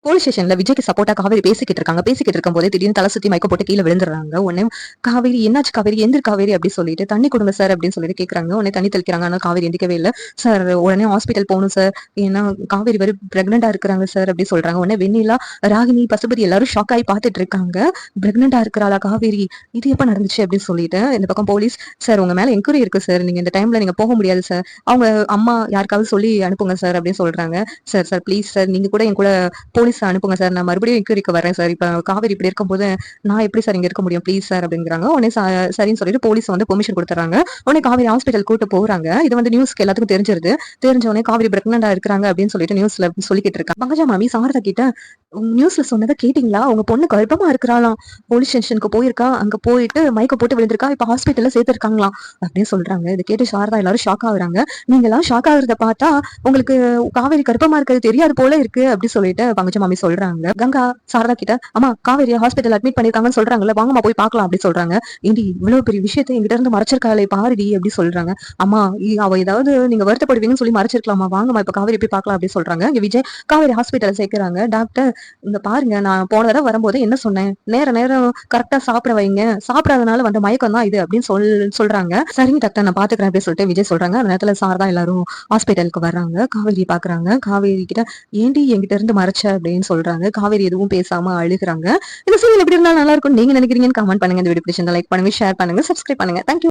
Police ஸ்டேஷன்ல விஜய்க்கு சப்போர்ட்டா காவேரி பேசிக்கிட்டு இருக்காங்க. பேசிக்கிட்டு இருக்கும்போதே திடீர்னு தலை சுத்தி மயக்கம் போட்டு கீழ விழுந்துடுறாங்க. உடனே காவேரி என்னாச்சு காவேரி? எந்திரி காவேரி அப்படி சொல்லிட்டு தண்ணி கொடுங்க சார் அப்படின்னு சொல்லிட்டு கேட்கறாங்க. உடனே தண்ணி தெளிக்கிறாங்க. ஆனா காவேரி எந்திரிக்கவே இல்ல. சார் உடனே ஹாஸ்பிட்டல் போகணும் சார். ஏன்னா காவேரி வேற பிரெக்னெண்டா இருக்கிறாங்க சார் அப்படி சொல்றாங்க. உடனே வெண்ணிலா, ராகினி, பசுபதி எல்லாரும் ஷாக் ஆகி பார்த்துட்டு இருக்காங்க. பிரெக்னெண்டா இருக்கிறாளா காவேரி? இது எப்ப நடந்துச்சு அப்படின்னு சொல்லிட்டு இந்த பக்கம் போலீஸ், சார் உங்க மேல என்கொயரி இருக்கு சார். நீங்க இந்த டைம்ல நீங்க போக முடியாது சார். அவங்க அம்மா யாருக்காவது சொல்லி அனுப்புங்க சார் அப்படின்னு சொல்றாங்க. சார் சார் ப்ளீஸ் சார் நீங்க கூட என் கூட போலீஸ் அனுப்புங்க சார். நான் மறுபடியும் என்கொயரிக்கு வரேன் சார். இப்ப காவேரி இப்படி இருக்கும்போது நான் எப்படி சார் இங்க இருக்க முடியும்? ப்ளீஸ் சார் அப்படிங்கிறாங்க. உடனே சரின்னு சொல்லிட்டு போலீஸ் வந்து பெர்மிஷன் கொடுத்துறாங்க. உடனே காவேரி ஹாஸ்பிட்டல் கூட்டு போறாங்க. இது வந்து நியூஸ்க்கு எல்லாத்துக்கும் தெரிஞ்சிருது. தெரிஞ்ச உடனே காவேரி பிரெக்னெண்டா இருக்கிறாங்க அப்படின்னு சொல்லிட்டு நியூஸ்ல சொல்லிக்கிட்டு இருக்காங்க. பங்கஜா மாமி சாரதா கிட்ட நியூஸ்ல சொன்னதை கேட்டீங்களா? உங்க பொண்ணு கர்ப்பமா இருக்கிறாளாம். போலீஸ் ஸ்டேஷனுக்கு போயிருக்கா. அங்க போயிட்டு மயக்க போட்டு விழுந்திருக்கா. இப்ப ஹாஸ்பிட்டல்ல சேர்த்திருக்காங்களாம் அப்படின்னு சொல்றாங்க. இதை கேட்டு சாரதா எல்லாரும் ஷாக் ஆகுறாங்க. நீங்க எல்லாம் ஷாக் ஆகுறத பார்த்தா உங்களுக்கு காவேரி கர்ப்பமா இருக்கிறது தெரியாது போல இருக்கு அப்படி சொல்லிட்டு பங்கஜ மாமி சொல்றாங்க. கங்கா சாரதா கிட்ட அம்மா காவேரி ஹாஸ்பிட்டல் அட்மிட் பண்ணிருக்காங்கன்னு சொல்றாங்கல்ல, வாங்கம்மா போய் பார்க்கலாம் அப்படி சொல்றாங்க. ஏண்டி இவ்வளவு பெரிய விஷயத்தை எங்கிட்ட இருந்து மறைச்சிருக்காளே பாருடி அப்படி சொல்றாங்க. அம்மா அவ ஏதாவது நீங்க வருத்தப்படுவீங்கன்னு சொல்லி மறைச்சிருக்கலாமா, வாங்கம்மா இப்ப காவேரி போய் பார்க்கலாம் அப்படி சொல்றாங்க. இங்க விஜய் காவேரி ஹாஸ்பிட்டல் சேர்க்கிறாங்க. டாக்டர் இங்க பாருங்க, நான் போன தடவை வரும்போது என்ன சொன்னேன், நேரம் கரெக்டா சாப்பிட வைங்க, சாப்பிடாதனால வந்த மயக்கம் தான் இது அப்படின்னு சொல்றாங்க. சரிங்க டாக்டர் நான் பாத்துக்கிறேன் அப்படின்னு சொல்லிட்டு விஜய் சொல்றாங்க. அந்த நேரத்துல சாரதா எல்லாரும் ஹாஸ்பிட்டலுக்கு வர்றாங்க. காவேரி பாக்குறாங்க. காவேரி கிட்ட ஏண்டி என்கிட்ட இருந்து மறைச்ச அப்படின்னு சொல்றாங்க. காவேரி எதுவும் பேசாம அழுகுறாங்க. இந்த சீரியல் எப்படி இருந்தாலும் நல்லா இருக்கும் நீங்க நினைக்கிறீங்கன்னு கமெண்ட் பண்ணுங்க. இந்த வீடியோ பிடிச்சிருந்தா லைக் பண்ணுங்க, ஷேர் பண்ணுங்க, சப்ஸ்கிரைப் பண்ணுங்க. தேங்க்யூ.